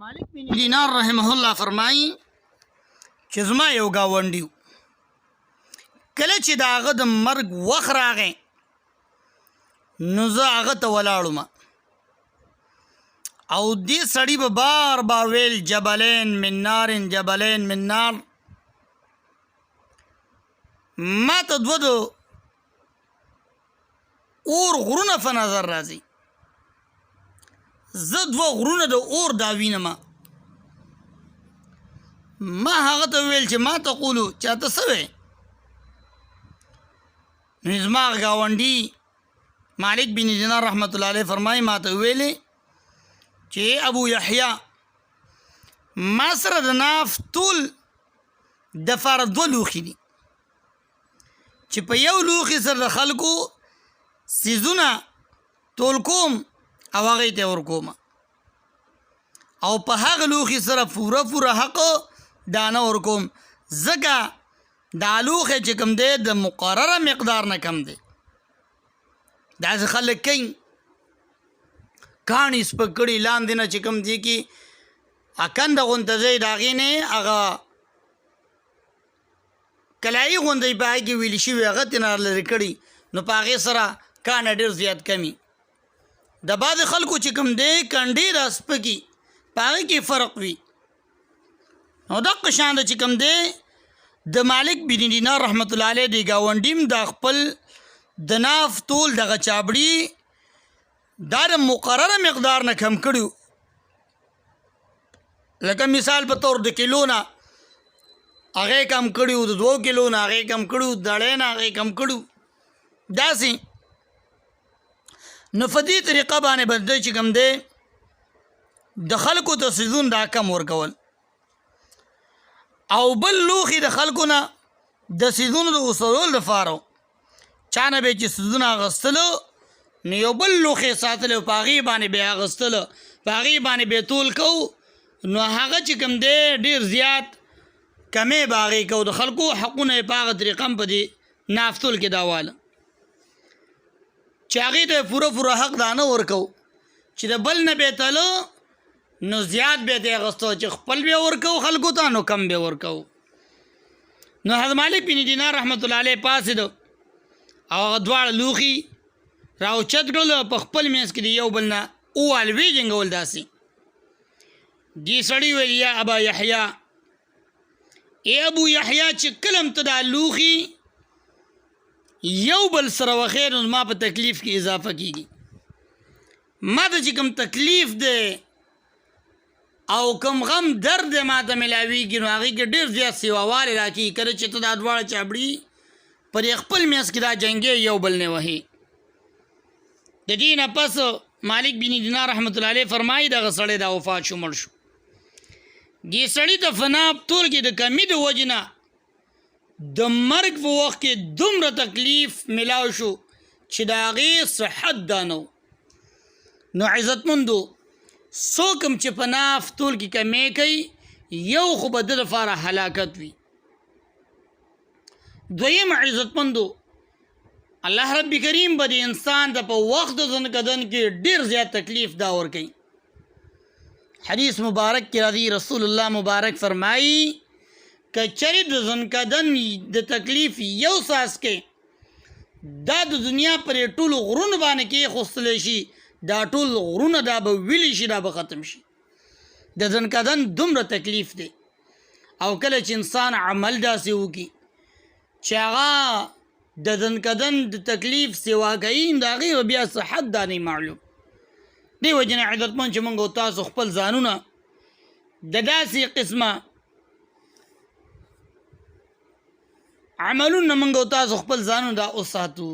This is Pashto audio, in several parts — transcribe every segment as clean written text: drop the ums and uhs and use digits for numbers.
مالک بن دینار رحمه الله فرمایي چې زما یو ګاونډي و، کله چې د هغه د مرګ وخت راغی نو زه هغه ته ولاړم او دې سړي به بار بار ویل جبلین من نار جبلین من نار. ما ته دوه د اور غرونه په نظر راځي، زه دوه غرونه د اور دا وینم. ما هغه ته ویل چې ما تقولو چې ته څه وې؟ نو زما ګاونډي مالک بن دینار رحمت الله علیه فرمایي ما ته ویلې چې ابو یحیی ما سره د ناف ټول د فار دوه لوښي دي چې په یو لوښي سره د خلکو سیزونه ټول کوم او هغې ته ورکوم او په هغه لوښي سره پوره حق دانه ورکوم، ځکه دا لوښی چې کوم دی د مقرره مقدار نه کم دی. داسې خلک کوي کاڼي سپک کړي لاندې نه چې کوم دی کې اکنده غونته ځای د هغې نه هغه کلایي غوندې په هغې کې ویلي شوي هغه ترې نه لرې کړي، نو په هغې سره کاڼه ډېر زیات کمي. د بعضې خلکو چې کوم دی کنډې را سپکي په هغې کې فرق وي. نو دغه شان د چې کوم دی د مالک بن دینار رحمت الله علیه د ګاونډي د خپل د ناف ټول دغه چابړي دا د مقرره مقدار نه کم کړي، لکه مثال په طور د کیلو نه هغې کم کړي، د 2 کیلو نه هغې کم کړي، د اړۍ نه هغې کم کړي. داسې نو په دې طریقه باندې به دی چې کوم دی د خلکو ته سیزون دا کم ورکول او بل لوښي د خلکو نه د سیزونو د وصولو لپاره چا نه به چې سیزونه اخیستلو نو یو بل لوښي ساتلی په هغې باندې به یې اخیستلو، په هغې باندې به یې تول کوو، نو هغه چې کوم دی ډېر زیات کمې به هغې کوو، د خلکو حقونه یې په هغه طریقه هم په دې نافتول کې دا واله چې هغې ته پوره حق دا نه ورکوو چې د بل نه به یې تلو نو زیات به یې اخیستو، چې خپل به یې ورکوو خلکو ته نو کم به یې ورکوو. نو حضرت مالک بن دینار رحمت الله علیه پاڅېدو او هغه دواړه لوښي راوچت کړلو، په خپل منځ کې د یو بل نه ووال ویې جنګول. داسې دې سړي ویل یا ابا یحیی ای ابو یحیی چې کله هم ته دا لوښي یو بل سره وخیر نو ما په تکلیف کې اضافه کیږي، ما ته چې کوم تکلیف دی او کوم غم درد دی ما ته ملاویږي نو هغې کې ډېر زیات سیواوالی راکېږي. کله چې ته دا دواړه چابړي پر خپل منځ کې دا جنګې یو بل نه وهي. د دې نه پس مالک بن دینار رحمت الله علیه فرمایي دغه سړی دا وفات شو، مړ شو. دې سړي ته فنا ټول کې د کمي د وجې نه د مرګ په وخت کې دومره تکلیف ملاو شو چې د هغې صحت دا نه و. نو عزتمندو څوک هم چې په ناف ټول کې کمې کوي یو خو به د لپاره هلاکت وي. دویم عزتمندو الله رب کریم به د انسان د په وخت د ځنکدن کې ډېر زیات تکلیف دا ورکوي. حدیث مبارک کې راځي رسول الله مبارک فرمایي که چېرې د ځنکدن د تکلیف یو ساس کې دا د دنیا پر ټولو غرونو باندې کېښودلی شي، دا ټول غرونه دا به ویلی شي، دا به ختم شي. د ځنکدن دومره تکلیف دی او کله چې انسان عمل داسې وکړي چې هغه د ځنکدن د تکلیف سوا کوي د هغې به بیا صحت دا نه معلوم. دې وجې نه عزتمند چې موږ او تاسو خپل ځانونه د داسې قسمه عملونه موږ او تاسو خپل ځانونه دا وساتو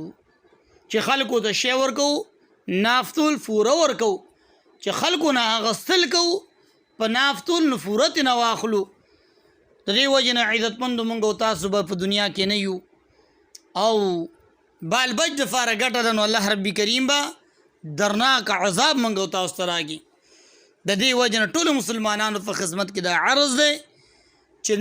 چې خلکو ته شی ورکوو، نافتول فوره ورکوو، چې خلکو نه اخیستل کوو په نافتول نو فوره ترې نه واخلو. د دې وجې نه عزتمندو موږ او تاسو به په دنیا کې نه یو او بال بچ دپاره ګټه ده نو الله رب کریم به درناک عذاب موږ او تاسو ته راکړي. د دې وجې نه ټولو مسلمانانو په خدمت کې دا عرض دی چې